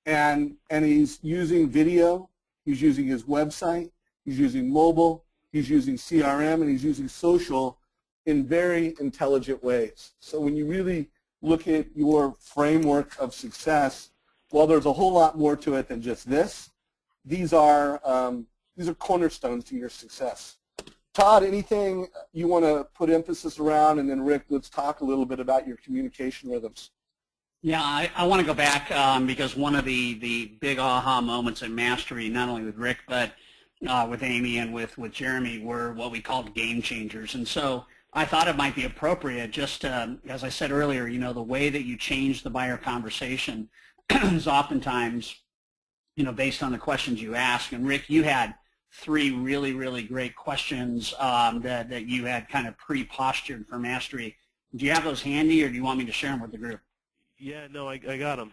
and he's using video, he's using his website, he's using mobile, he's using CRM, and he's using social in very intelligent ways. So when you really look at your framework of success, well, there's a whole lot more to it than just this. These are cornerstones to your success. Todd, anything you want to put emphasis around? And then Rick, let's talk a little bit about your communication rhythms. Yeah, I want to go back because one of the big aha moments in Mastery, not only with Rick, but with Amy and with Jeremy, were what we called game changers. And so I thought it might be appropriate just to, as I said earlier, you know, the way that you change the buyer conversation is oftentimes, you know, based on the questions you ask. And Rick, you had 3 really, really great questions that you had kind of pre-postured for Mastery. Do you have those handy, or do you want me to share them with the group? Yeah, no, I got them.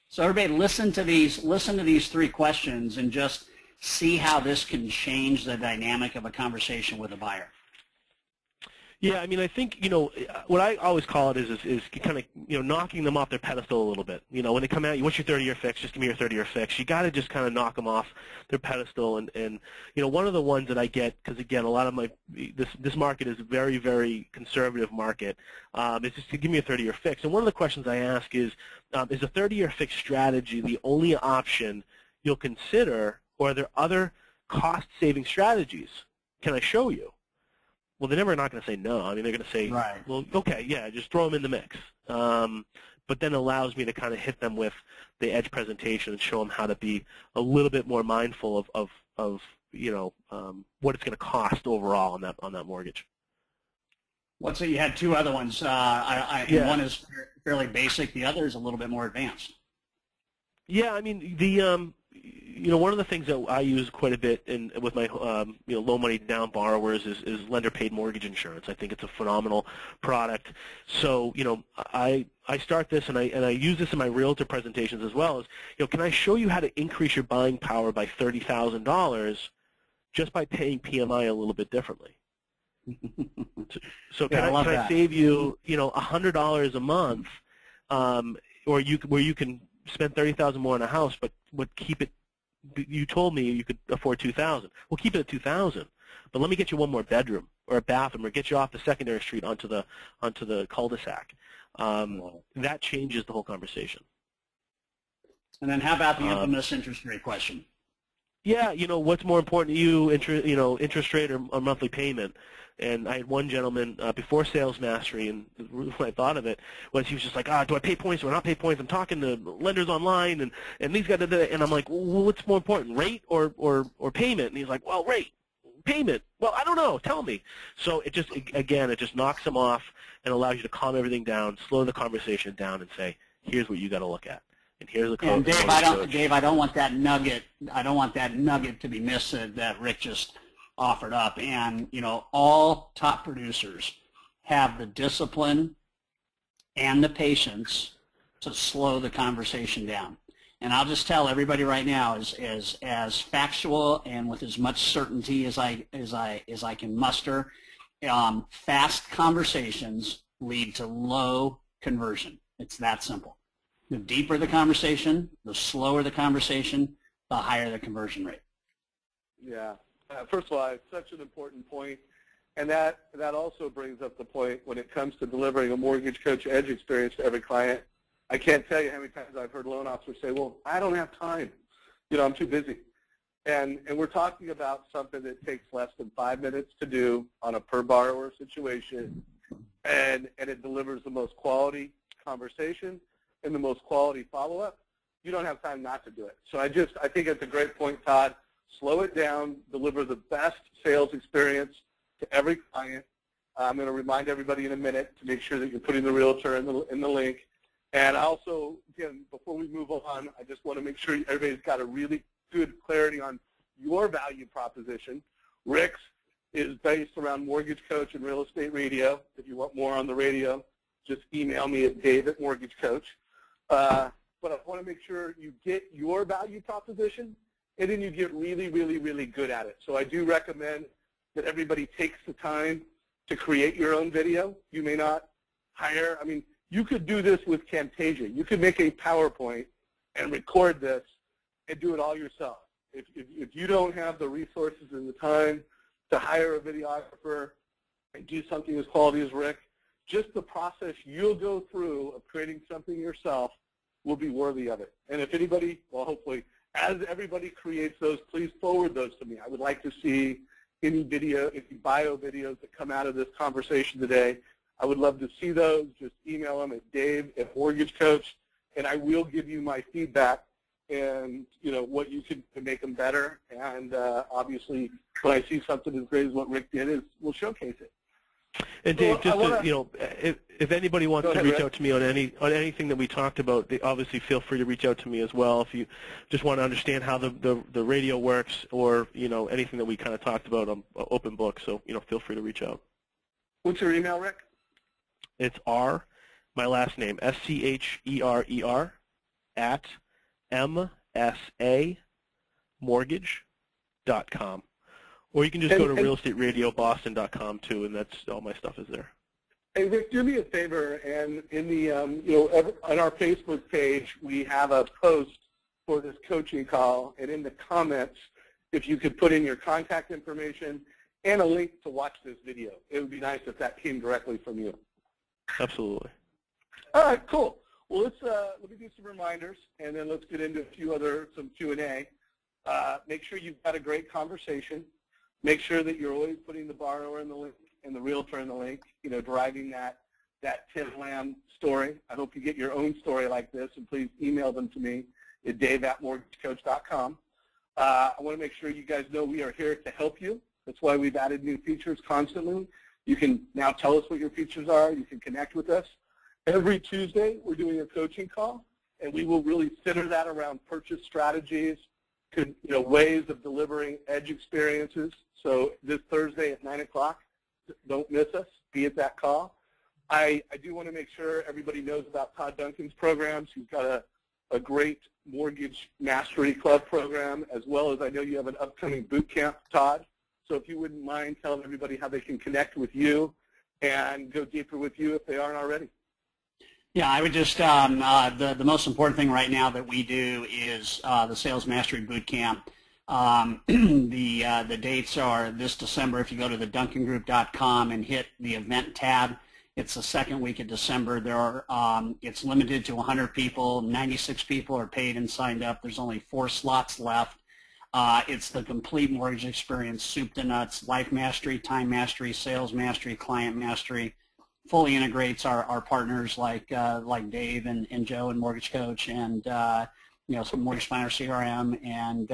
So everybody, listen to these 3 questions and just see how this can change the dynamic of a conversation with a buyer. Yeah, I mean, I think, you know, what I always call it is kind of, you know, knocking them off their pedestal a little bit. You know, when they come at you, what's your 30-year fix? Just give me your 30-year fix. You got to just kind of knock them off their pedestal. And you know, one of the ones that I get, because again, a lot of this market is a very, very conservative market, is just to give me a 30-year fix. And one of the questions I ask is a 30-year fix strategy the only option you'll consider, or are there other cost-saving strategies? Can I show you? Well, they're never not going to say no. I mean, they're going to say, right, well, okay, yeah, just throw them in the mix. But then allows me to kind of hit them with the Edge presentation and show them how to be a little bit more mindful of you know, what it's going to cost overall on that mortgage. What's it? You had 2 other ones. Yeah. One is fairly basic. The other is a little bit more advanced. Yeah, I mean, you know, one of the things that I use quite a bit with my you know, low money down borrowers is lender paid mortgage insurance. I think it's a phenomenal product. So, you know, I start this and I use this in my realtor presentations as well. As, you know, can I show you how to increase your buying power by $30,000 just by paying PMI a little bit differently? So can I save you, you know, $100 a month, or where you can spend $30,000 more on a house, but keep it. You told me you could afford $2,000. We'll keep it at $2,000, but let me get you one more bedroom or a bathroom, or get you off the secondary street onto the cul-de-sac. That changes the whole conversation. And then how about the infamous interest rate question? Yeah, you know, what's more important to you, interest rate or monthly payment? And I had one gentleman before Sales Mastery, and when I thought of it, was he was just like, do I pay points or not pay points? I'm talking to lenders online, and these guys, and I'm like, well, what's more important, rate or payment? And he's like, well, rate, payment. Well, I don't know. Tell me. So it just knocks them off and allows you to calm everything down, slow the conversation down, and say, here's what you got to look at. And here's the code. Dave, I don't want that nugget. I don't want that nugget to be missed that Rick just offered up. And you know, all top producers have the discipline and the patience to slow the conversation down. And I'll just tell everybody right now, as factual and with as much certainty as I can muster, fast conversations lead to low conversion. It's that simple. The deeper the conversation, the slower the conversation, the higher the conversion rate. Yeah. First of all, it's such an important point, and that also brings up the point when it comes to delivering a Mortgage Coach Edge experience to every client. I can't tell you how many times I've heard loan officers say, well, I don't have time. I'm too busy. And we're talking about something that takes less than 5 minutes to do on a per borrower situation, and it delivers the most quality conversation and the most quality follow-up. You don't have time not to do it. So I think it's a great point, Todd. Slow it down, deliver the best sales experience to every client. I'm going to remind everybody in a minute to make sure that you're putting the realtor in the link. And also, again, before we move on, I just want to make sure everybody's got a really good clarity on your value proposition. Rick's is based around Mortgage Coach and Real Estate Radio. If you want more on the radio, just email me at dave@mortgagecoach. But I want to make sure you get your value proposition, and then you get really, really, really good at it. So I do recommend that everybody takes the time to create your own video. You may not hire, you could do this with Camtasia. You could make a PowerPoint and record this and do it all yourself. If you don't have the resources and the time to hire a videographer and do something as quality as Rick, just the process you'll go through of creating something yourself will be worthy of it. And if anybody, well, hopefully, as everybody creates those, please forward those to me. I would like to see any bio videos that come out of this conversation today. I would love to see those. Just email them at dave@mortgagecoach, and I will give you my feedback and what you can to make them better. And obviously, when I see something as great as what Rick did, we'll showcase it. And Dave, if anybody wants to reach out to me on anything that we talked about, obviously feel free to reach out to me as well. If you just want to understand how the radio works, or anything that we kind of talked about, I'm an open book. So feel free to reach out. What's your email, Rick? It's my last name, Scherer, at msamortgage.com. Or you can just go to realestateradioboston.com too, and that's all my stuff is there. Hey, Rick, do me a favor, and in the on our Facebook page, we have a post for this coaching call, and in the comments, if you could put in your contact information and a link to watch this video. It would be nice if that came directly from you. Absolutely. All right, cool. Well, let me do some reminders, and then let's get into some Q&A. Make sure you've got a great conversation. Make sure that you're always putting the borrower in the link and the realtor in the link, driving that Tim Lamb story. I hope you get your own story like this, and please email them to me at dave@mortgagecoach.com. I want to make sure you guys know we are here to help you. That's why we've added new features constantly. You can now tell us what your features are. You can connect with us. Every Tuesday, we're doing a coaching call, and we will really center that around purchase strategies, ways of delivering edge experiences. So this Thursday at 9 o'clock, don't miss us. Be at that call. I do want to make sure everybody knows about Todd Duncan's programs. He's got a great Mortgage Mastery Club program, as well as I know you have an upcoming boot camp, Todd. So if you wouldn't mind telling everybody how they can connect with you and go deeper with you if they aren't already. Yeah, I would just, the most important thing right now that we do is the Sales Mastery Boot Camp. The dates are this December. If you go to the duncangroup.com and hit the event tab, it's the second week of December. It's limited to 100 people. 96 people are paid and signed up. There's only 4 slots left. It's the complete mortgage experience, soup to nuts, life mastery, time mastery, sales mastery, client mastery. Fully integrates our partners like Dave and Joe and Mortgage Coach, and some Mortgage Planner CRM and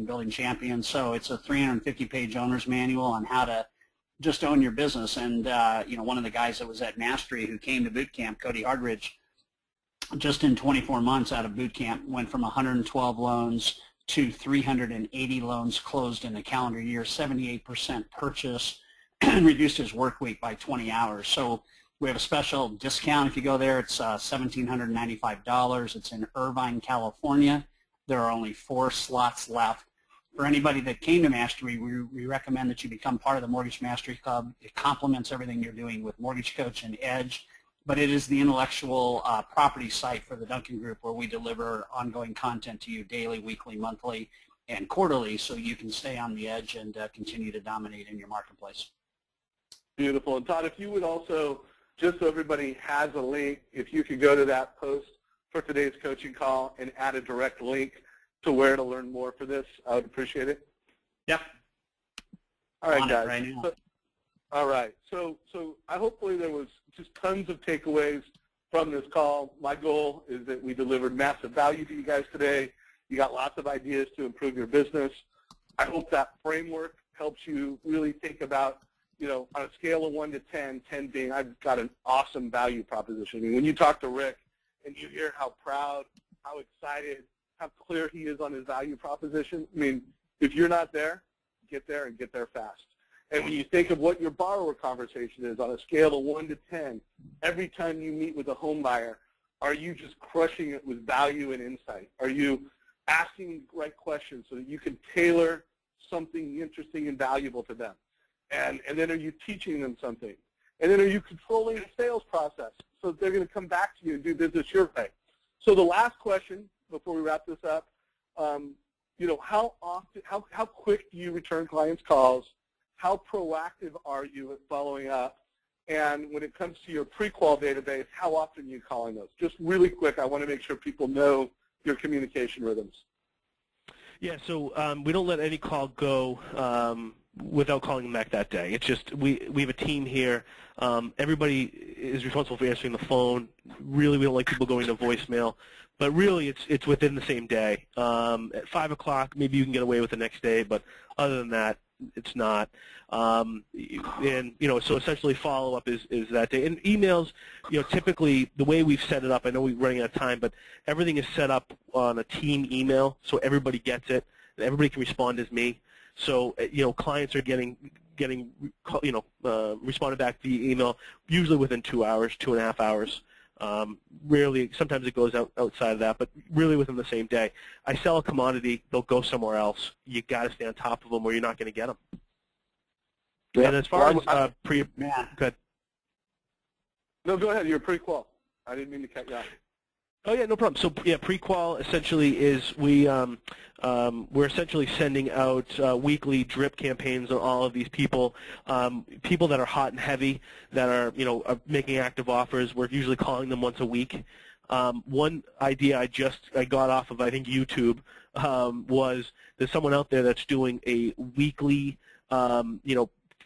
Building Champions. So it's a 350-page owner's manual on how to just own your business. And one of the guys that was at Mastery who came to boot camp, Cody Hardridge, just in 24 months out of boot camp went from 112 loans to 380 loans closed in a calendar year, 78% purchase, and reduced his work week by 20 hours. So We have a special discount. If you go there, it's $1,795. It's in Irvine, California. There are only 4 slots left. For anybody that came to Mastery, we recommend that you become part of the Mortgage Mastery Club. It complements everything you're doing with Mortgage Coach and Edge, but it is the intellectual property site for the Duncan Group, where we deliver ongoing content to you daily, weekly, monthly, and quarterly, so you can stay on the edge and continue to dominate in your marketplace. Beautiful. And Todd, if you would also, just so everybody has a link, if you could go to that post for today's coaching call and add a direct link to where to learn more for this, I would appreciate it. Yep. All right, On guys. it right now. All right. So hopefully there was just tons of takeaways from this call. My goal is that we delivered massive value to you guys today. You got lots of ideas to improve your business. I hope that framework helps you really think about, you know, on a scale of 1 to 10, 10 being I've got an awesome value proposition. I mean, when you talk to Rick and you hear how proud, how excited, how clear he is on his value proposition, I mean, if you're not there, get there and get there fast. And when you think of what your borrower conversation is on a scale of 1 to 10, every time you meet with a home buyer, are you just crushing it with value and insight? Are you asking the right questions so that you can tailor something interesting and valuable to them? And then are you teaching them something? And then are you controlling the sales process so that they're going to come back to you and do business your way? So the last question before we wrap this up, you know, how quick do you return clients' calls? How proactive are you at following up? And when it comes to your pre-qual database, how often are you calling those? Just really quick, I want to make sure people know your communication rhythms. Yeah, so we don't let any call go without calling them back that day. It's just we have a team here. Everybody is responsible for answering the phone. Really, we don't like people going to voicemail. But really, it's within the same day. At 5 o'clock, maybe you can get away with the next day, but other than that, it's not. And, you know, so essentially follow-up is that day. And emails, you know, typically the way we've set it up, I know we're running out of time, but everything is set up on a team email so everybody gets it, and everybody can respond as me. So, you know, clients are getting you know, responded back via email, usually within 2 hours, 2.5 hours. Rarely, sometimes it goes outside of that, but really within the same day. I sell a commodity, they'll go somewhere else. You got to stay on top of them or you're not going to get them. Yeah. And as far as go ahead. No, go ahead. You're pre-qual. I didn't mean to cut you off. Oh yeah, no problem. So yeah, pre-qual essentially is we're essentially sending out weekly drip campaigns on all of these people, people that are hot and heavy, that are are making active offers. We're usually calling them once a week. One idea I got off of I think YouTube was there's someone out there that's doing a weekly I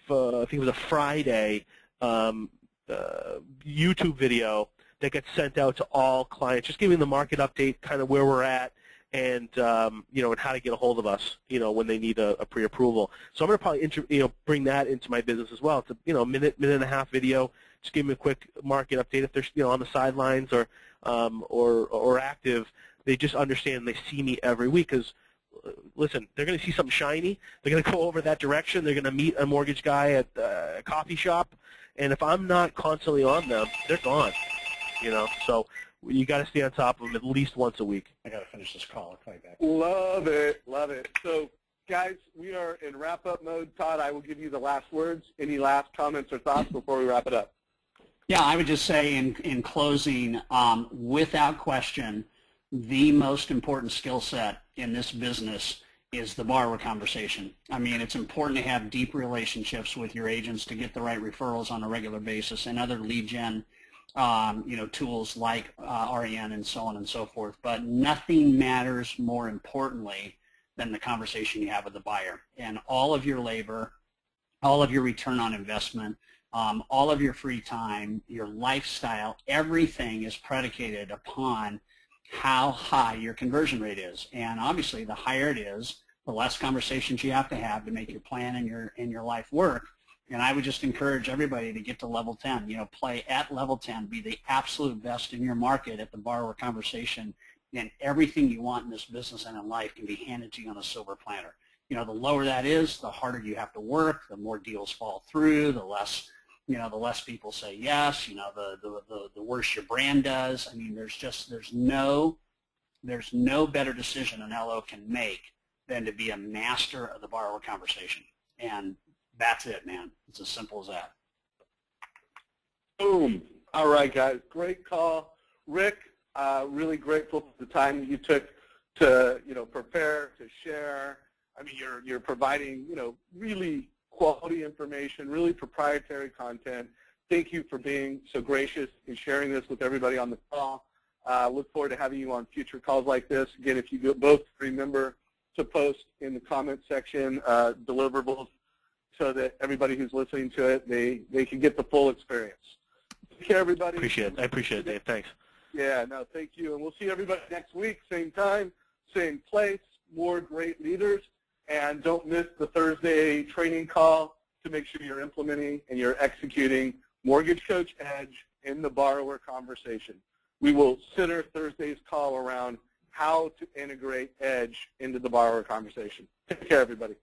think it was a Friday YouTube video that gets sent out to all clients, just giving the market update, kind of where we're at, and and how to get a hold of us, when they need a pre-approval. So I'm going to probably bring that into my business as well. It's a minute and a half video, just give them a quick market update if they're on the sidelines or active. They just understand they see me every week because. Listen, they're going to see something shiny. They're going to go over that direction. They're going to meet a mortgage guy at a coffee shop, and if I'm not constantly on them, they're gone. So you got to stay on top of them at least once a week. I got to finish this call. I'll call you back. Love it, love it. So, guys, we are in wrap-up mode. Todd, I will give you the last words. Any last comments or thoughts before we wrap it up? Yeah, I would just say in closing, without question, the most important skill set in this business is the borrower conversation. I mean, it's important to have deep relationships with your agents to get the right referrals on a regular basis and other lead gen tools like REN and so on and so forth. But nothing matters more importantly than the conversation you have with the buyer. And all of your labor, all of your return on investment, all of your free time, your lifestyle, everything is predicated upon how high your conversion rate is. And obviously, the higher it is, the less conversations you have to make your plan and your life work. And I would just encourage everybody to get to level 10. Play at level 10. Be the absolute best in your market at the borrower conversation. And everything you want in this business and in life can be handed to you on a silver platter. The lower that is, the harder you have to work, the more deals fall through, the less the less people say yes. The worse your brand does. I mean, there's no better decision an LO can make than to be a master of the borrower conversation. And that's it, man. It's as simple as that. Boom. All right, guys. Great call. Rick, really grateful for the time that you took to, prepare, to share. I mean, you're providing, really quality information, really proprietary content. Thank you for being so gracious in sharing this with everybody on the call. Look forward to having you on future calls like this. Again, if you both remember to post in the comment section deliverables so that everybody who's listening to it, they can get the full experience. Take care, everybody. I appreciate it, Dave. Thanks. Yeah, no, thank you. And we'll see everybody next week, same time, same place, more great leaders. And don't miss the Thursday training call to make sure you're implementing and you're executing Mortgage Coach Edge in the borrower conversation. We will center Thursday's call around how to integrate Edge into the borrower conversation. Take care, everybody.